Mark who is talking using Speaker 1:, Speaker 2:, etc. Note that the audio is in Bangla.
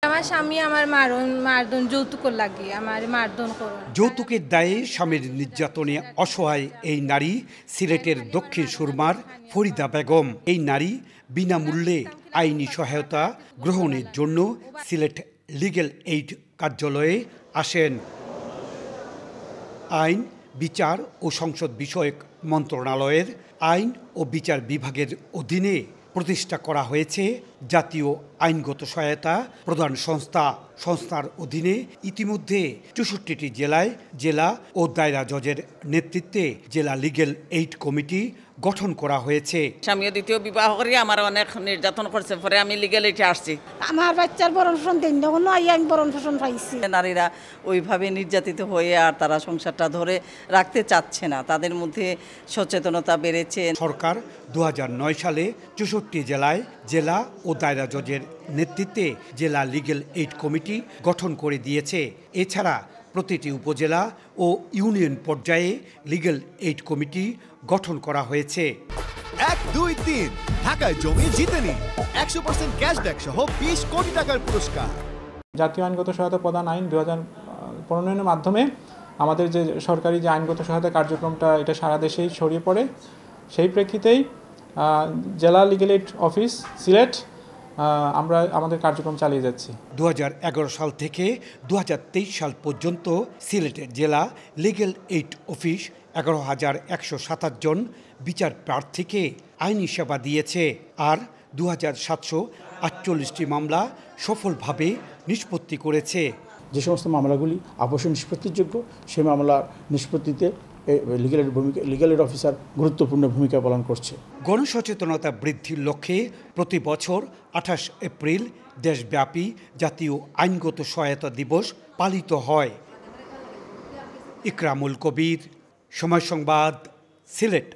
Speaker 1: আমার স্বামী আমার মারধন যৌতুক লাগে আমার মারধন করুন।
Speaker 2: যৌতুকের দায়ে স্বামীর নির্যাতনে অসহায় এই নারী সিলেটের দক্ষিণ সুরমার ফরিদা বেগম। এই নারী বিনামূল্যে আইনি সহায়তা গ্রহণের জন্য সিলেট লিগ্যাল এইড কার্যালয়ে আসেন। আইন, বিচার ও সংসদ বিষয়ক মন্ত্রণালয়ের আইন ও বিচার বিভাগের অধীনে প্রতিষ্ঠা করা হয়েছে জাতীয় আইনগত সহায়তা প্রদান সংস্থা। সংস্থার অধীনে ইতিমধ্যে 64টি জেলায় জেলা ও দায়রা জজের নেতৃত্বে জেলা লিগ্যাল এইড কমিটি গঠন করা হয়েছে।
Speaker 3: স্বামী দ্বিতীয় বিবাহ করে আমার অনেক নির্যাতন করছে, পরে আমি লিগ্যাল এইডে আসছি।
Speaker 4: আমার বাচ্চার ভরণ পোষণ দেন না, আমি ভরণ পোষণ পাইছি।
Speaker 3: নারীরা ওইভাবে নির্যাতিত হয়ে আর তারা সংসারটা ধরে রাখতে চাচ্ছে না, তাদের মধ্যে সচেতনতা বেড়েছে।
Speaker 2: সরকার 2009 সালে 64 জেলায় জেলা ও দায়রা জজের নেতৃত্বে জেলা লিগ্যাল এইড কমিটি গঠন করে দিয়েছে। এছাড়া প্রতিটি উপজেলা ও ইউনিয়ন পর্যায়ে লিগ্যাল এইড কমিটি গঠন করা হয়েছে।
Speaker 5: 1, 2, 3 ঢাকায় জমি জিতে নিন 100% ক্যাশব্যাক সহ 20 কোটি টাকার পুরস্কার।
Speaker 6: জাতীয় আইনগত সহায়তা প্রদান আইন 2015 মাধ্যমে আমাদের যে সরকারি যে আইনগত সহায়তা কার্যক্রমটা এটা সারা দেশেই ছড়িয়ে পড়ে। সেই প্রেক্ষিতেই জেলা লিগ্যাল এইড অফিস সিলেট আমরা আমাদের কার্যক্রম চালিয়ে যাচ্ছি।
Speaker 2: 2011 সাল থেকে 2023 সাল পর্যন্ত সিলেটের জেলা লিগ্যাল এইড অফিস 11,127 জন বিচার প্রার্থীকে আইনি সেবা দিয়েছে, আর 2,748টি মামলা সফলভাবে নিষ্পত্তি করেছে।
Speaker 7: যে সমস্ত মামলাগুলি আপোষে নিষ্পত্তির যোগ্য সেই মামলার নিষ্পত্তিতে লিগ্যাল এইড অফিসার গুরুত্বপূর্ণ ভূমিকা পালন করছে।
Speaker 2: গণসচেতনতা বৃদ্ধির লক্ষ্যে প্রতি বছর 28 এপ্রিল দেশব্যাপী জাতীয় আইনগত সহায়তা দিবস পালিত হয়। ইকরামুল কবির, সময় সংবাদ, সিলেট।